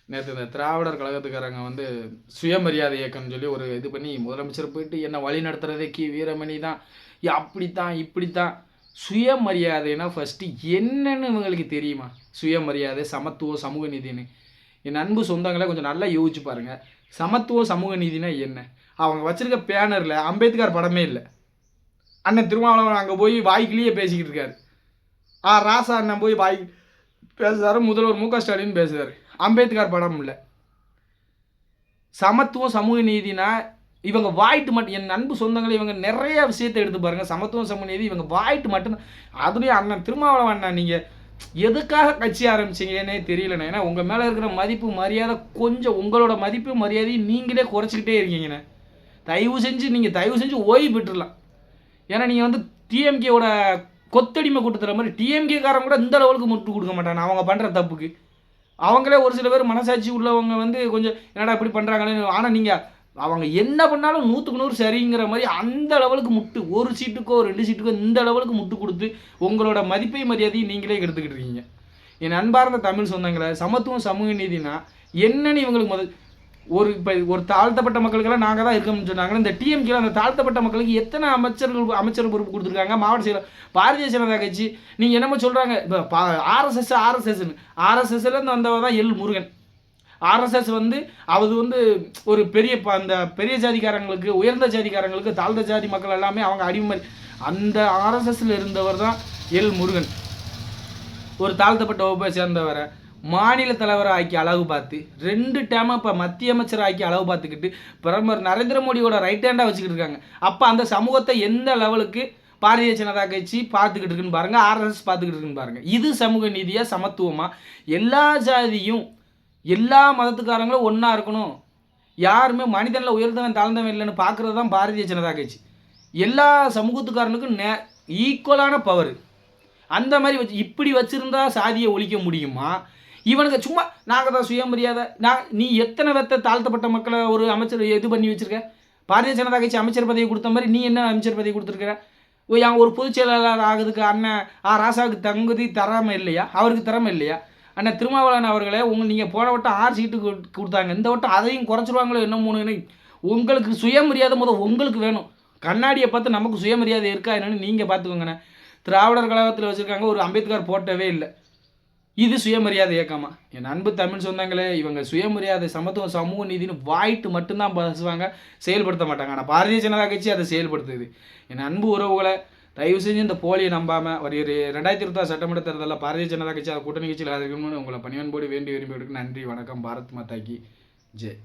நேற்று இந்த திராவிடர் கழகத்துக்காரங்க வந்து சுயமரியாதை இயக்கம்னு சொல்லி ஒரு இது பண்ணி முதலமைச்சர் போயிட்டு என்ன வழி நடத்துறதே வீரமணி தான், அப்படித்தான் இப்படித்தான். சுயமரியாதைனா ஃபஸ்ட்டு என்னன்னு இவங்களுக்கு தெரியுமா? சுயமரியாதை, சமத்துவம், சமூக நீதினு. என் அன்பு சொந்தங்களை கொஞ்சம் நல்லா யோசிச்சு பாருங்கள். சமத்துவம், சமூக நீதினா என்ன? அவங்க வச்சிருக்க பேனரில் அம்பேத்கர் படமே இல்லை. அண்ணன் திருமாவளவன் அங்கே போய் வாய்க்கிலேயே பேசிக்கிட்டு இருக்காரு. ராசா அண்ணன் போய் வாய் பேசுகிறாரு, முதல்வர் மு க ஸ்டாலின் பேசுகிறாரு. அம்பேத்கர் படம் இல்லை. சமத்துவம், சமூக நீதினா இவங்க வாய்ட்டு மட்டும், என் அன்பு சொந்தங்களை இவங்க நிறைய விஷயத்தை எடுத்து பாருங்கள். சமத்துவம், சமூக நீதி இவங்க வாய்ட்டு மட்டும்தான். அதுலேயும் அண்ணன் திருமாவளவன் அண்ணா, நீங்கள் எதுக்காக கட்சி ஆரம்பிச்சிங்கன்னே தெரியலண்ணே. ஏன்னா உங்கள் மேலே இருக்கிற மதிப்பு மரியாதை கொஞ்சம், உங்களோட மதிப்பு மரியாதையும் நீங்களே குறைச்சிக்கிட்டே இருக்கீங்கண்ணே. தயவு செஞ்சு ஓய்வு பெற்றுடலாம். ஏன்னா நீங்கள் வந்து டிஎம்கேவோட கொத்தடிமை கூட்டத்துற மாதிரி டிஎம்கேக்காரங்க கூட இந்த லெவலுக்கு முட்டு கொடுக்க மாட்டாங்க அவங்க பண்ணுற தப்புக்கு. அவங்களே ஒரு சில பேர் மனசாட்சி உள்ளவங்க வந்து கொஞ்சம் என்னடா இப்படி பண்ணுறாங்களேன்னு. ஆனால் நீங்கள் அவங்க என்ன பண்ணாலும் 100க்கு 100 சரிங்கிற மாதிரி அந்த லெவலுக்கு முட்டு, ஒரு சீட்டுக்கோ 2 சீட்டுக்கோ இந்த லெவலுக்கு முட்டு கொடுத்து உங்களோட மதிப்பை மரியாதையும் நீங்களே எடுத்துக்கிட்டு இருக்கீங்க. என் அன்பார்ந்த தமிழ் சொந்தங்களை, சமத்துவம், சமூக நீதினா என்னன்னு இவங்களுக்கு இப்போ ஒரு தாழ்த்தப்பட்ட மக்களுக்கெல்லாம் நாங்கள் தான் இருக்கோம்னு சொன்னாங்க. இந்த டிஎம்கே அந்த தாழ்த்தப்பட்ட மக்களுக்கு எத்தனை அமைச்சர் பொறுப்பு கொடுத்துருக்காங்க? மாவட்ட செயலர் பாரதிய ஜனதா கட்சி. நீங்கள் என்னமோ சொல்கிறாங்க இப்போ ஆர்எஸ்எஸ்லேருந்து வந்தவர் தான் எல் முருகன். ஆர்எஸ்எஸ் வந்து அது வந்து ஒரு பெரிய அந்த பெரிய ஜாதிக்காரங்களுக்கு, உயர்ந்த ஜாதிக்காரங்களுக்கு, தாழ்ந்த ஜாதி மக்கள் எல்லாமே அவங்க அடிமை. அந்த ஆர்எஸ்எஸ்ல இருந்தவர் தான் எல் முருகன். ஒரு தாழ்த்தப்பட்ட வகுப்பை சேர்ந்தவரை மாநில தலைவரை ஆக்கி அளவு பார்த்து 2 டேமாக இப்போ மத்திய அமைச்சர் ஆக்கி அளவு பார்த்துக்கிட்டு பிரதமர் நரேந்திர மோடியோட ரைட் ஹேண்டாக வச்சுக்கிட்டு இருக்காங்க. அப்போ அந்த சமூகத்தை எந்த லெவலுக்கு பாரதிய ஜனதா கட்சி பார்த்துக்கிட்டு இருக்குன்னு பாருங்கள், ஆர்எஸ்எஸ் பார்த்துக்கிட்டு இருக்குன்னு பாருங்கள். இது சமூக நீதியாக, சமத்துவமாக? எல்லா ஜாதியும் எல்லா மதத்துக்காரங்களும் ஒன்றா இருக்கணும், யாருமே மனிதனில் உயர்ந்தவன் தாழ்ந்தவன் இல்லைன்னு பார்க்குறது தான் பாரதிய ஜனதா கட்சி. எல்லா சமூகத்துக்காரனுக்கும் ஈக்குவலான பவர். அந்த மாதிரி இப்படி வச்சுருந்தா சாதியை ஒழிக்க முடியுமா? இவனுக்கு சும்மா நாங்கள் தான் சுயமரியாதை. நீ எத்தனை பேர்த்த தாழ்த்தப்பட்ட மக்களை ஒரு அமைச்சர் இது பண்ணி வச்சுருக்க? பாரதிய ஜனதா கட்சி அமைச்சர் பதவி கொடுத்த மாதிரி நீ என்ன அமைச்சர் பதவி கொடுத்துருக்குற? ஒரு பொதுச் செயலாளர் ஆகுதுக்கு அண்ணன் ராசாவுக்கு தகுதி தராமல் இல்லையா? அவருக்கு திறமை இல்லையா? அண்ணன் திருமாவளவன் அவர்களே, நீங்கள் போன வட்டம் 6 சீட்டு கொடுத்தாங்க, இந்த வட்டம் அதையும் குறைச்சிருவாங்களோ என்னமோன்னு. உங்களுக்கு சுயமரியாதை உங்களுக்கு வேணும். கண்ணாடியை பார்த்து நமக்கு சுயமரியாதை இருக்கா என்னன்னு நீங்கள் பார்த்துக்கோங்கண்ணே. திராவிடர் கழகத்தில் வச்சுருக்காங்க, ஒரு அம்பேத்கர் போட்டவே இல்லை. இது சுயமரியாதை இயக்கமா? என் அன்பு தமிழ் சொந்தங்களே, இவங்க சுயமரியாதை, சமத்துவம், சமூக நீதினு வாய்ட்டு மட்டும்தான் பேசுவாங்க, செயல்படுத்த மாட்டாங்க. ஆனால் பாரதிய ஜனதா கட்சி அதை செயல்படுத்துது. என் அன்பு உறவுகளை, தயவு செஞ்சு இந்த போலியை நம்பாமல் ஒரு 2026 சட்டமன்ற தேர்தலில் பாரதிய ஜனதா கட்சி அதை கூட்டணி கட்சியில் இருக்கணும்னு உங்களை பணிவன்போடு வேண்டி விரும்பி. நன்றி, வணக்கம். பாரத் மாதா கி ஜெய்.